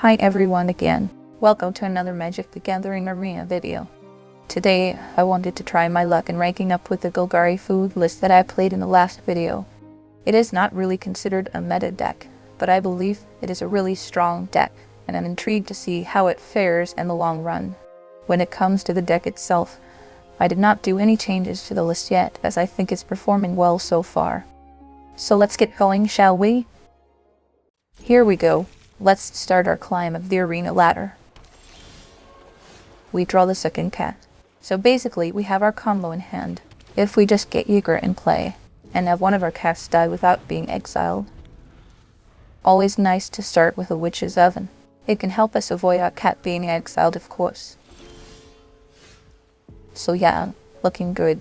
Hi everyone again. Welcome to another Magic the Gathering Arena video. Today, I wanted to try my luck in ranking up with the Golgari food list that I played in the last video. It is not really considered a meta deck, but I believe it is a really strong deck, and I'm intrigued to see how it fares in the long run. When it comes to the deck itself, I did not do any changes to the list yet, as I think it's performing well so far. So let's get going, shall we? Here we go. Let's start our climb of the arena ladder. We draw the second cat. So basically, we have our combo in hand. If we just get Ygra in play, and have one of our cats die without being exiled. Always nice to start with a Witch's Oven. It can help us avoid our cat being exiled, of course. So yeah, looking good.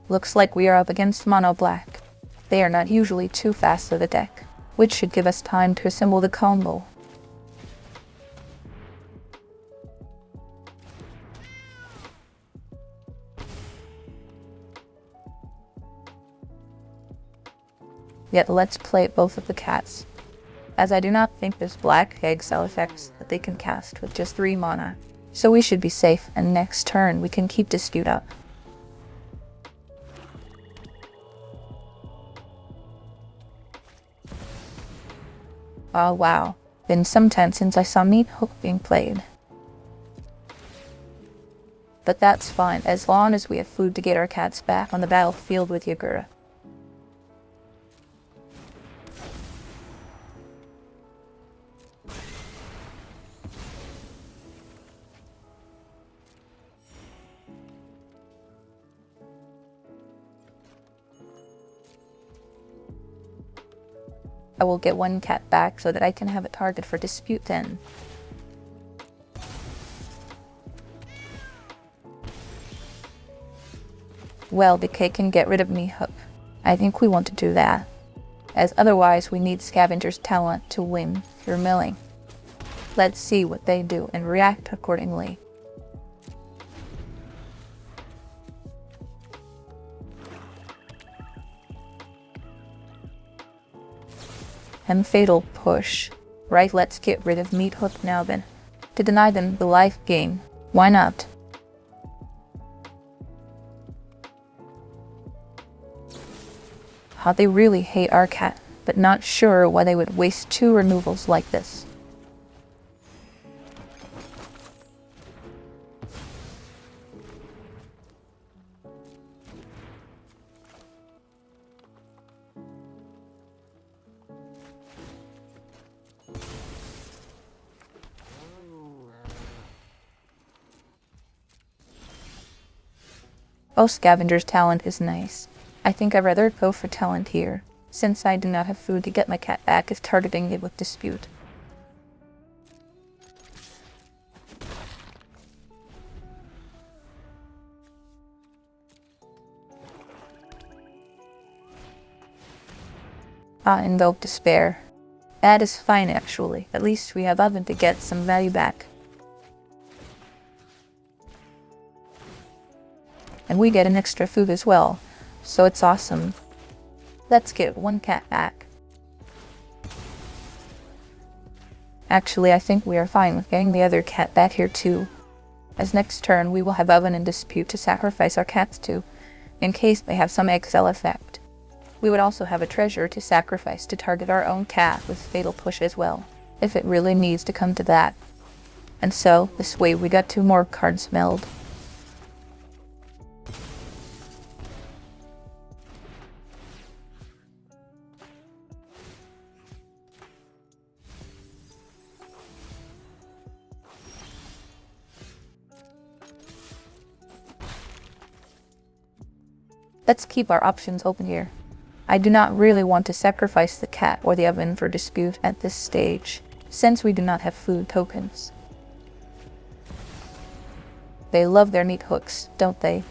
Looks like we are up against mono black. They are not usually too fast for the deck, which should give us time to assemble the combo. Yet let's play both of the cats, as I do not think there's black exile effects that they can cast with just 3 mana, so we should be safe, and next turn we can keep Dispute up. Oh wow, been some time since I saw Meat Hook being played. But that's fine, as long as we have food to get our cats back on the battlefield with Ygra. I will get 1 cat back so that I can have a target for Dispute then. Well, Decay can get rid of me Hook. I think we want to do that, as otherwise we need Scavenger's talent to win through milling. Let's see what they do and react accordingly. And Fatal Push. Right, let's get rid of Meat Hook now then, to deny them the life gain. Why not? How they really hate our cat, but not sure why they would waste 2 removals like this. Oh, Scavenger's talent is nice. I think I'd rather go for talent here, since I do not have food to get my cat back if targeting it with Dispute. Invoke Despair. That is fine actually, at least we have Oven to get some value back. And we get an extra food as well, so it's awesome. Let's get 1 cat back. Actually, I think we are fine with getting the other cat back here too, as next turn we will have Oven and Dispute to sacrifice our cats to, in case they have some exile effect. We would also have a treasure to sacrifice to target our own cat with Fatal Push as well, if it really needs to come to that. And so, this way we got 2 more cards milled. Let's keep our options open here. I do not really want to sacrifice the cat or the Oven for Dispute at this stage, since we do not have food tokens. They love their Meat Hooks, don't they?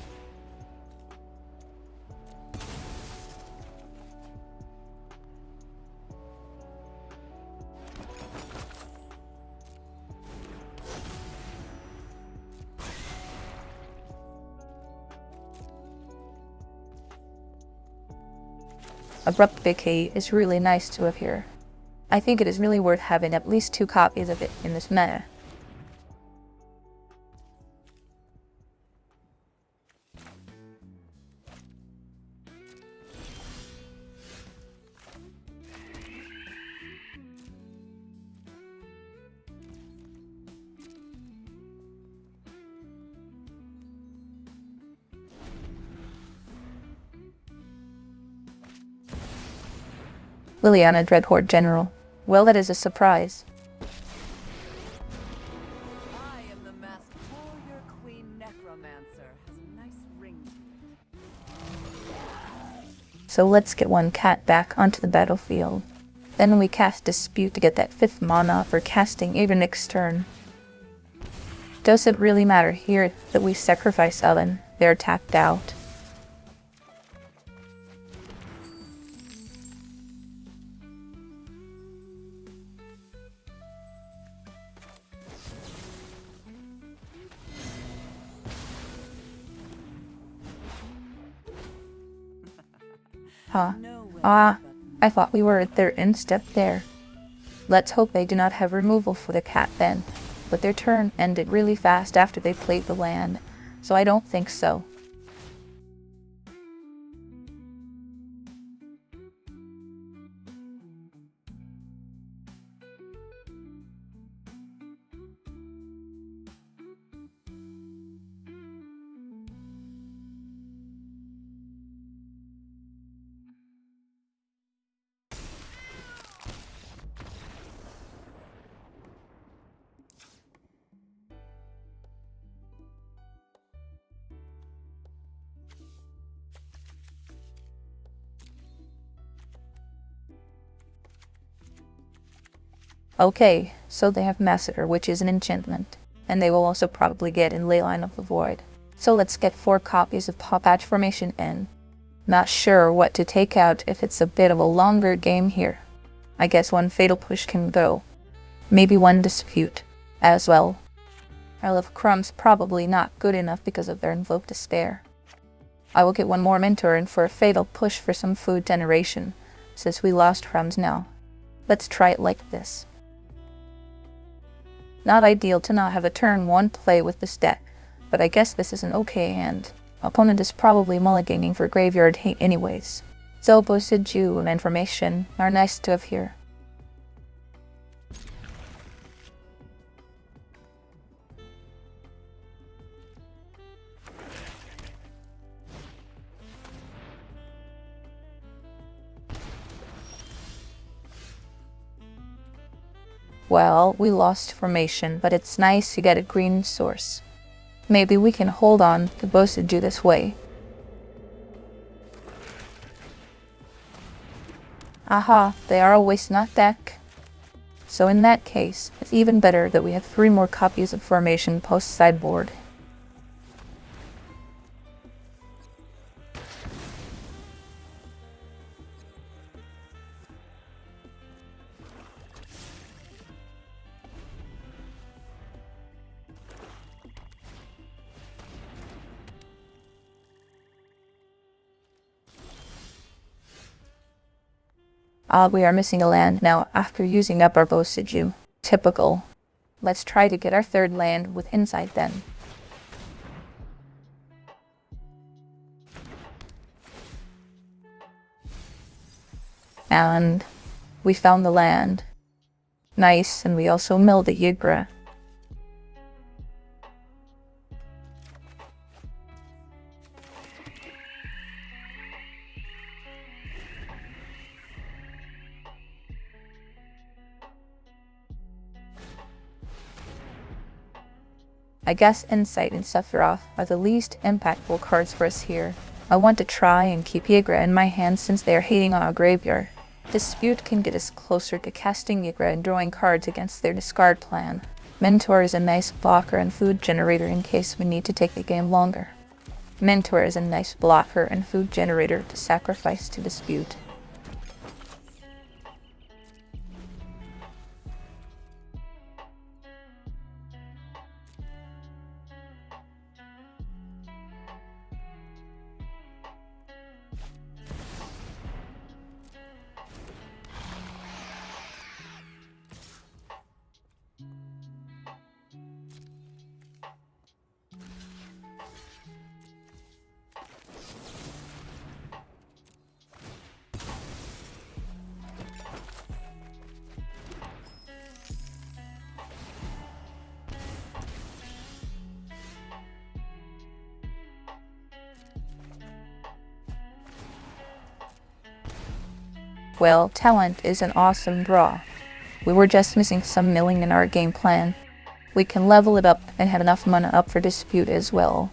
Abrupt Decay is really nice to have here, I think it is really worth having at least 2 copies of it in this meta. Liliana Dreadhorde General. Well, that is a surprise. I am the masked warrior queen necromancer. Has a nice ring to it. So let's get one cat back onto the battlefield. Then we cast Dispute to get that 5th mana for casting Ygra next turn. Does it really matter here that we sacrifice Ellen? They're tapped out. Huh. I thought we were at their end step there. Let's hope they do not have removal for the cat then. But their turn ended really fast after they played the land, so I don't think so. Okay, so they have Massacre, which is an enchantment, and they will also probably get in Leyline of the Void. So let's get 4 copies of Pawpatch Formation in. Not sure what to take out if it's a bit of a longer game here. I guess 1 Fatal Push can go. Maybe 1 Dispute as well. Trail of Crumbs probably not good enough because of their Invoke Despair. I will get 1 more Mentor in for a Fatal Push for some food generation, since we lost Crumbs now. Let's try it like this. Not ideal to not have a turn 1 play with this deck, but I guess this is an okay hand. Opponent is probably mulliganing for graveyard hate anyways. So Boseiju and Information are nice to have here. Well, we lost Formation, but it's nice to get a green source. Maybe we can hold on to Boseiju this way. Aha, they are a waste not deck. So in that case, it's even better that we have 3 more copies of Formation post Sideboard. We are missing a land now after using up our Boseiju. Typical. Let's try to get our 3rd land with Insight then. And we found the land. Nice, and we also milled the Ygra. I guess Insight and Sephiroth are the least impactful cards for us here. I want to try and keep Ygra in my hand since they are hating on our graveyard. Dispute can get us closer to casting Ygra and drawing cards against their discard plan. Mentor is a nice blocker and food generator in case we need to take the game longer. Mentor is a nice blocker and food generator to sacrifice to Dispute. Well, talent is an awesome draw. We were just missing some milling in our game plan. We can level it up and have enough mana up for dispute as well.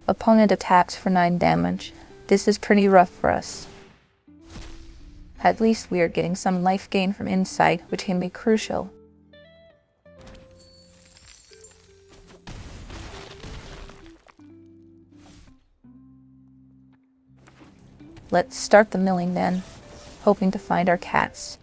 Opponent attacks for 9 damage. This is pretty rough for us. At least we are getting some life gain from Insight, which can be crucial. Let's start the milling then, hoping to find our cats.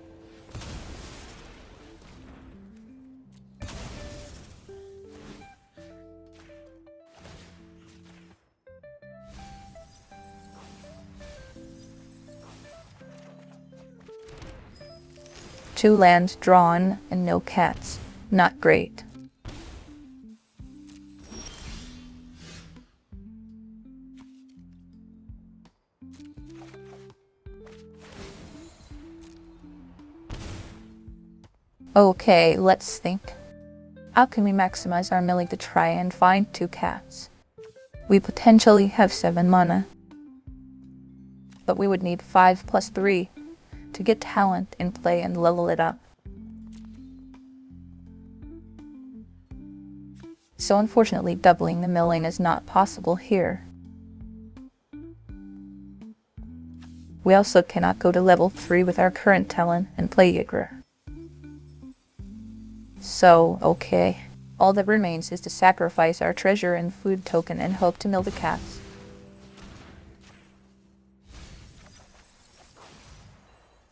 Two lands drawn and no cats. Not great. Okay, let's think. How can we maximize our milling to try and find 2 cats? We potentially have 7 mana, but we would need 5 plus 3 to get talent in play and level it up. So unfortunately, doubling the milling is not possible here. We also cannot go to level 3 with our current talent and play Ygra. So, okay. All that remains is to sacrifice our treasure and food token and hope to mill the cats.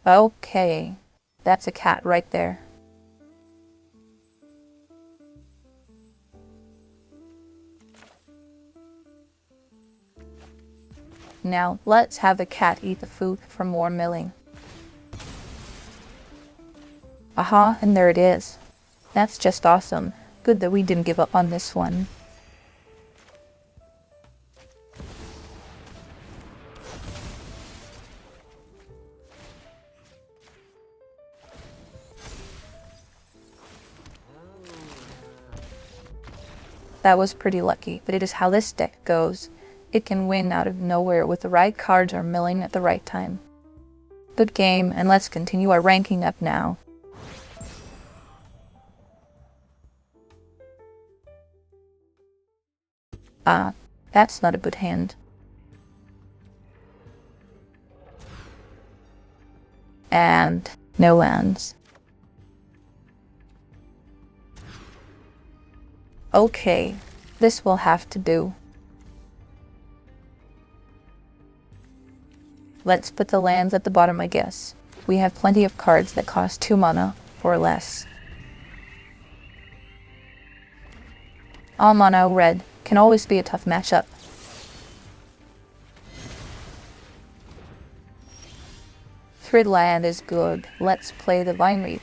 Okay, that's a cat right there. Now, let's have the cat eat the food for more milling. Aha, and there it is. That's just awesome. Good that we didn't give up on this one. That was pretty lucky, but it is how this deck goes. It can win out of nowhere with the right cards or milling at the right time. Good game, and let's continue our ranking up now. Ah, that's not a good hand. And no lands. Okay, this will have to do. Let's put the lands at the bottom, I guess. We have plenty of cards that cost 2 mana or less. All mono red can always be a tough matchup. Thrid land is good. Let's play the Vinereap.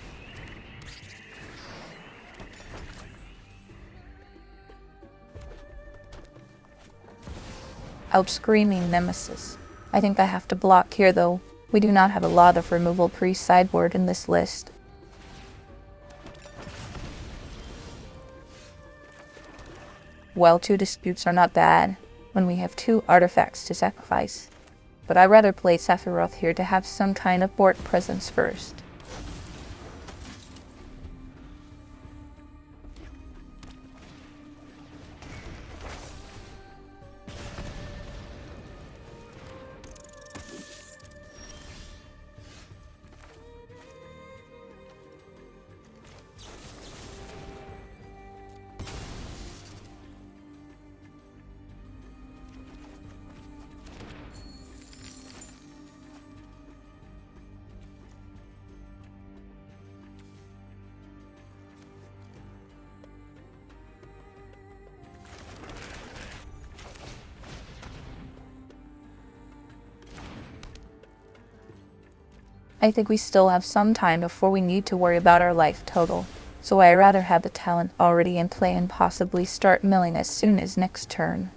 Out screaming Nemesis. I think I have to block here though. We do not have a lot of removal pre-sideboard in this list. Well, 2 disputes are not bad when we have 2 artifacts to sacrifice. But I'd rather play Sephiroth here to have some kind of board presence first. I think we still have some time before we need to worry about our life total, so I'd rather have the talent already in play and possibly start milling as soon as next turn.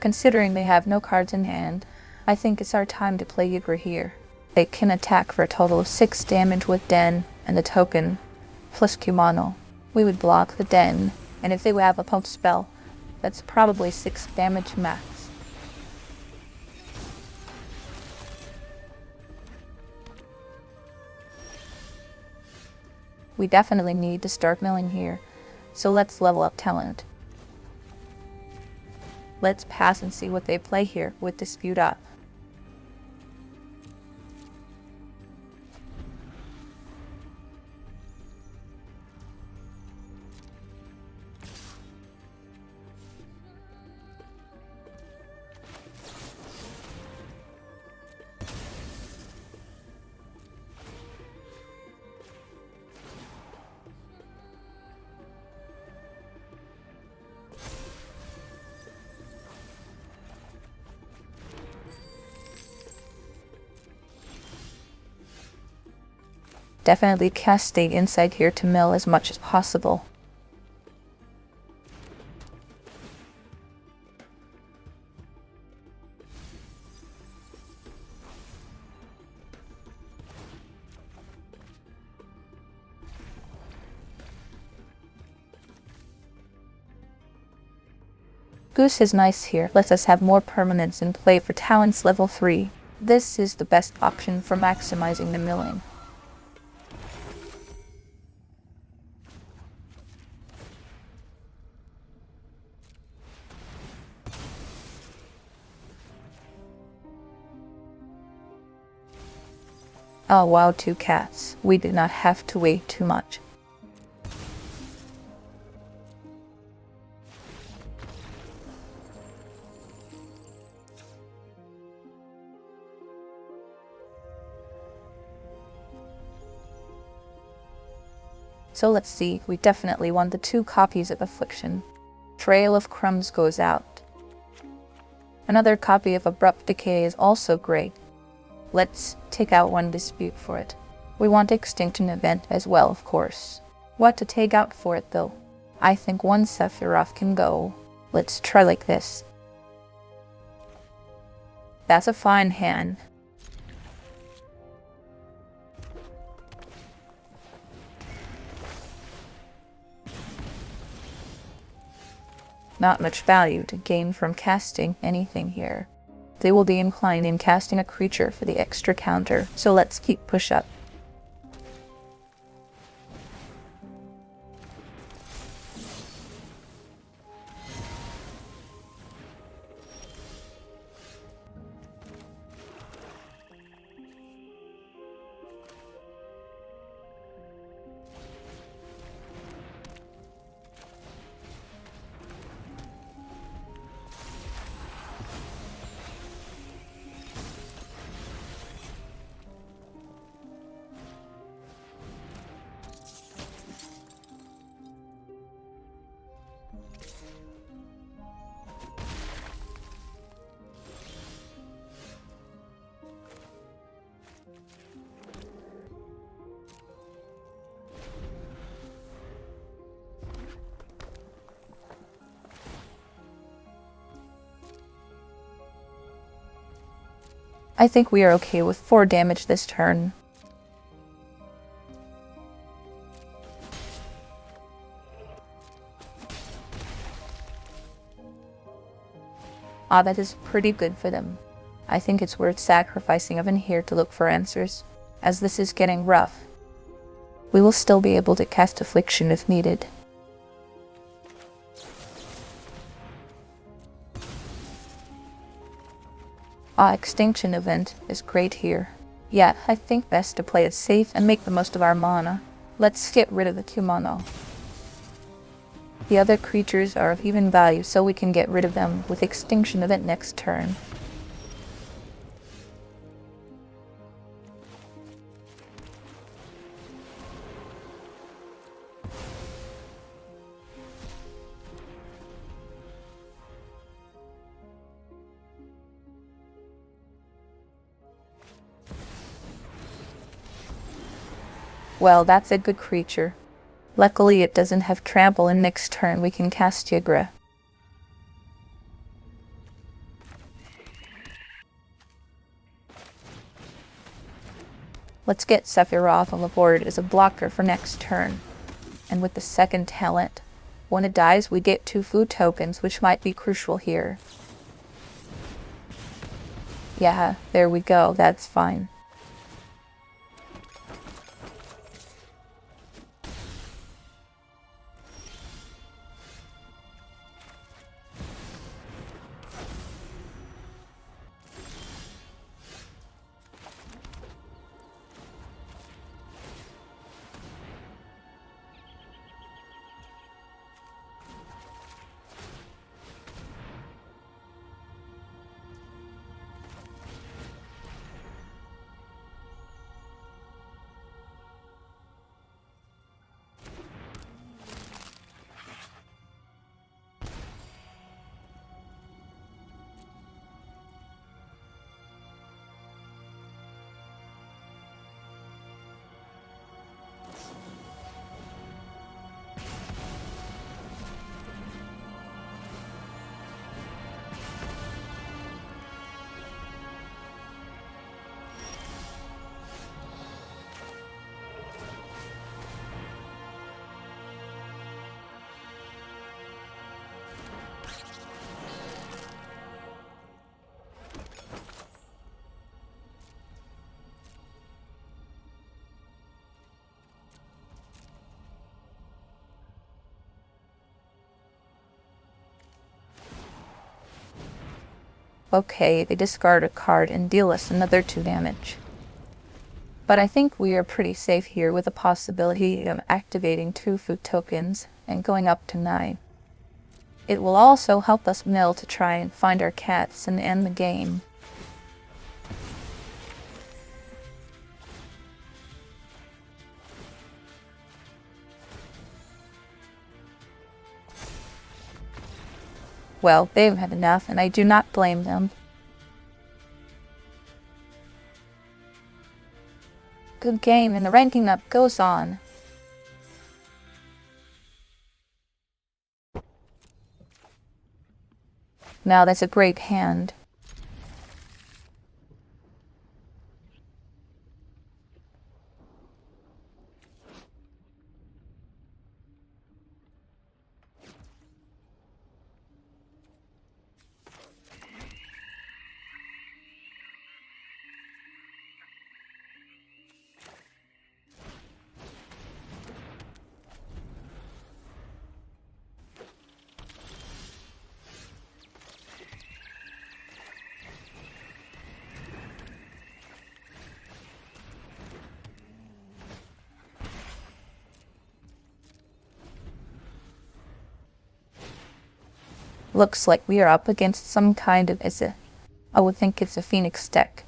Considering they have no cards in hand, I think it's our time to play Ygra here. They can attack for a total of 6 damage with Den and the token, plus Kumano. We would block the Den, and if they have a pulse spell, that's probably 6 damage max. We definitely need to start milling here, so let's level up talent. Let's pass and see what they play here with Dispute up. Definitely cast the Insight here to mill as much as possible. Goose is nice here, lets us have more permanence in play for talents level 3. This is the best option for maximizing the milling. Oh wow, 2 cats. We did not have to wait too much. So let's see, we definitely want the 2 copies of Affliction. Trail of Crumbs goes out. Another copy of Abrupt Decay is also great. Let's take out 1 dispute for it. We want Extinction Event as well, of course. What to take out for it though? I think 1 Sephiroth can go. Let's try like this. That's a fine hand. Not much value to gain from casting anything here. They will be inclined in casting a creature for the extra counter, so let's keep push up. I think we are okay with 4 damage this turn. Ah, that is pretty good for them. I think it's worth sacrificing Oven here to look for answers, as this is getting rough. We will still be able to cast Affliction if needed. Extinction Event is great here. Yeah, I think best to play it safe and make the most of our mana. Let's get rid of the Kumano. The other creatures are of even value, so we can get rid of them with Extinction Event next turn. Well, that's a good creature. Luckily it doesn't have trample, and next turn we can cast Ygra. Let's get Sephiroth on the board as a blocker for next turn. And with the second talent, when it dies we get 2 food tokens, which might be crucial here. Yeah, there we go, that's fine. Okay, they discard a card and deal us another 2 damage. But I think we are pretty safe here with the possibility of activating 2 food tokens and going up to 9. It will also help us mill to try and find our cats and end the game. Well, they've had enough, and I do not blame them. Good game, and the ranking up goes on. Now that's a great hand. Looks like we are up against some kind of Izzet. I would think it's a Phoenix deck.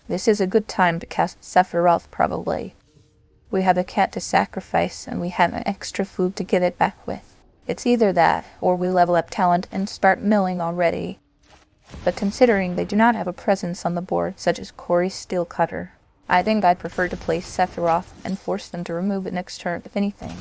This is a good time to cast Sephiroth, probably. We have a cat to sacrifice, and we have an extra food to get it back with. It's either that, or we level up talent and start milling already. But considering they do not have a presence on the board, such as Corey's Steel Cutter, I think I'd prefer to play Sephiroth and force them to remove it next turn, if anything.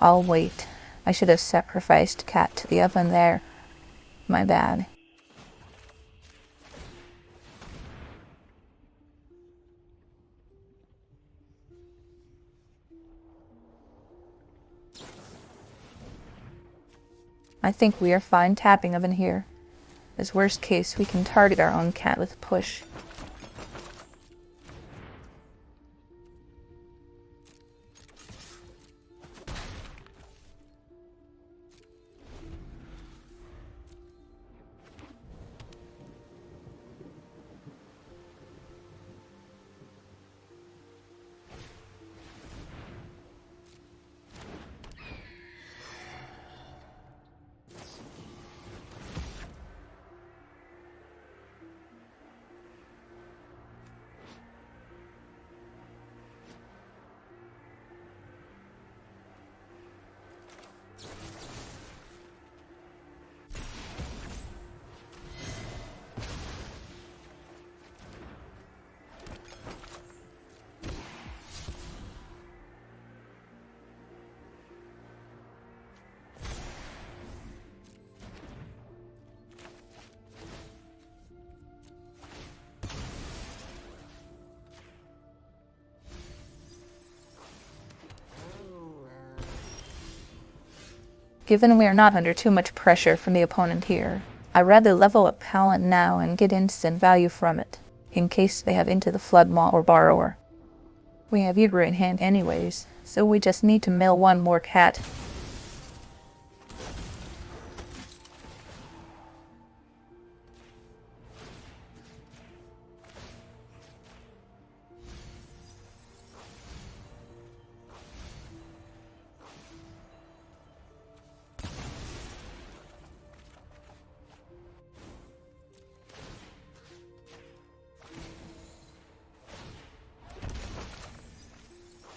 I'll wait. I should have sacrificed Cat to the oven there. My bad. I think we are fine tapping oven here. As worst case, we can target our own cat with push. Given we are not under too much pressure from the opponent here, I'd rather level up Pallant now and get instant value from it, in case they have Into the Flood Maw or Borrower. We have Ygra in hand anyways, so we just need to mill one more cat.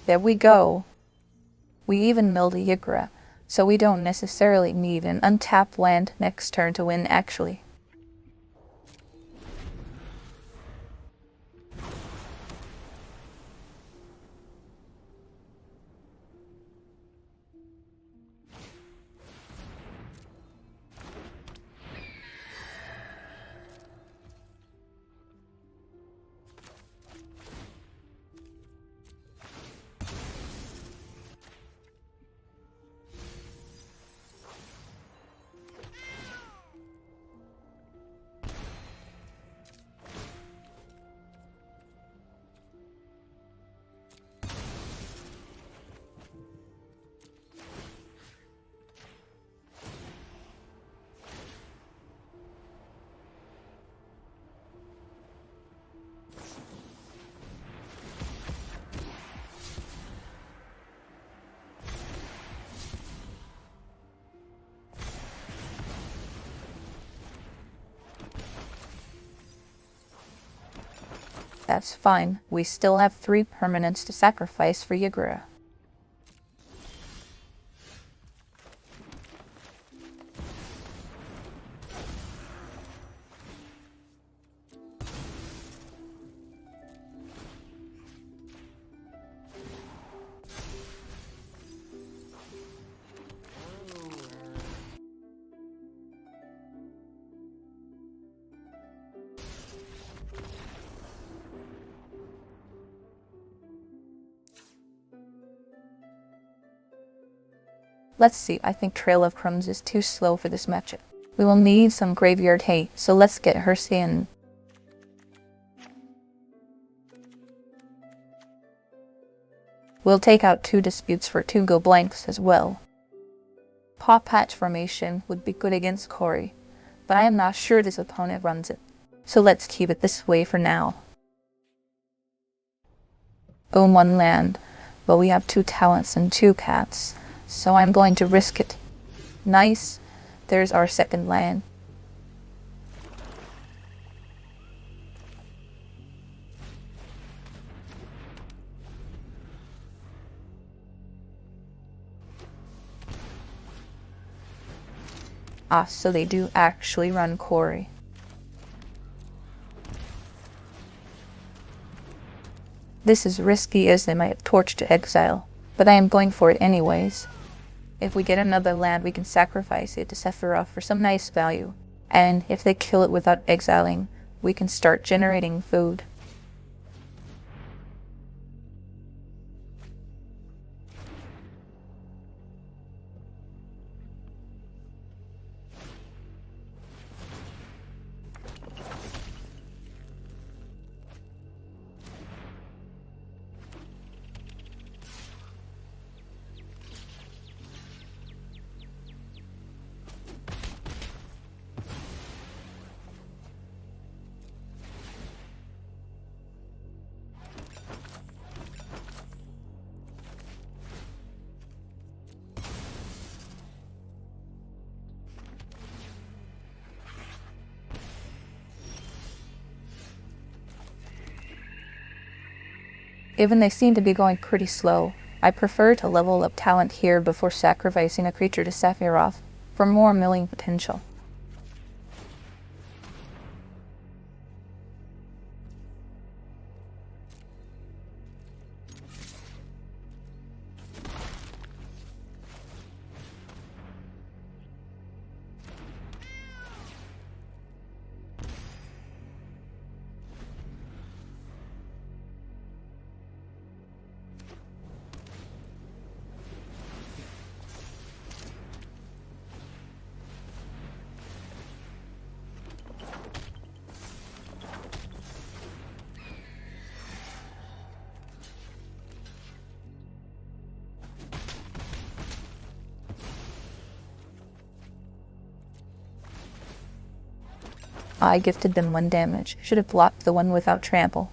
There we go. We even milled a Ygra, so we don't necessarily need an untapped land next turn to win actually. That's fine. We still have 3 permanents to sacrifice for Ygra. Let's see, I think Trail of Crumbs is too slow for this matchup. We will need some graveyard hay, so let's get her in. We'll take out 2 disputes for 2 go blanks as well. Pawpatch Formation would be good against Cory, but I am not sure this opponent runs it, so let's keep it this way for now. Own 1 land, but we have 2 talents and 2 cats, so I'm going to risk it. Nice, there's our second land. Ah, so they do actually run Cory. This is risky as they might have Torch to exile, but I am going for it anyways. If we get another land, we can sacrifice it to Sephiroth for some nice value, and if they kill it without exiling, we can start generating food. Given they seem to be going pretty slow, I prefer to level up talent here before sacrificing a creature to Sephiroth for more milling potential. I gifted them 1 damage. Should have blocked the one without trample.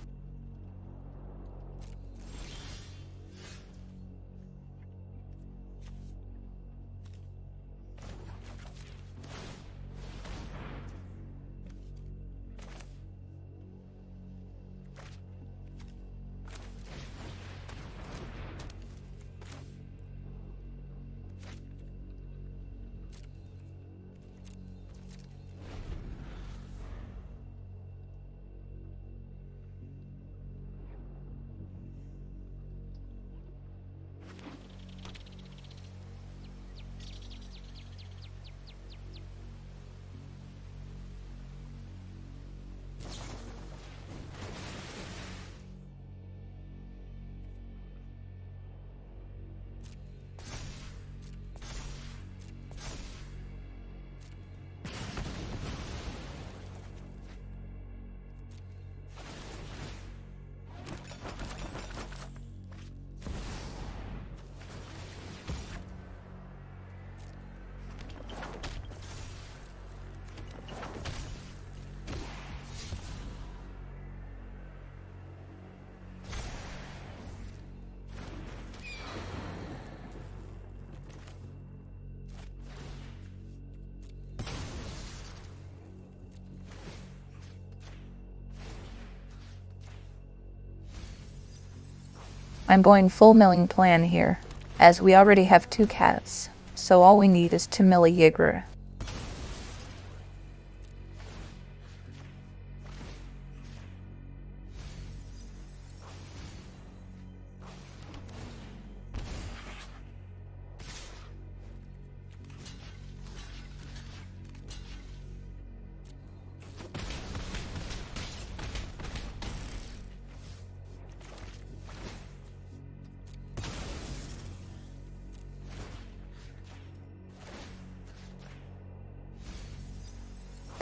I'm going full milling plan here, as we already have 2 cats, so all we need is to mill a Ygra.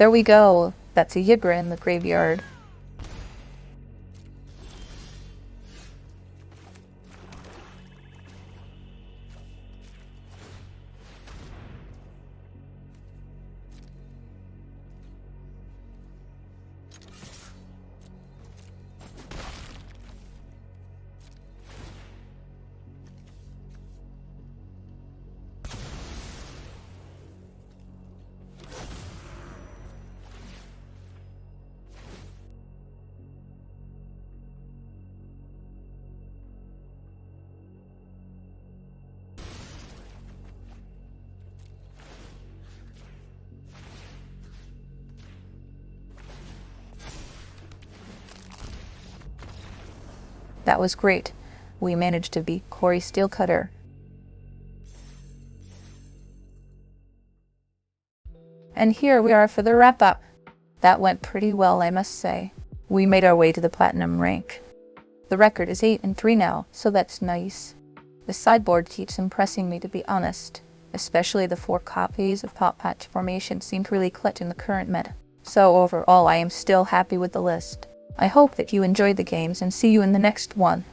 There we go. That's a Ygra in the graveyard. That was great. We managed to beat Corey Steelcutter. And here we are for the wrap-up. That went pretty well, I must say. We made our way to the Platinum rank. The record is 8-3 now, so that's nice. The sideboard keeps impressing me, to be honest. Especially the 4 copies of Pawpatch Formation seemed really clutch in the current meta. So overall, I am still happy with the list. I hope that you enjoyed the games and see you in the next one.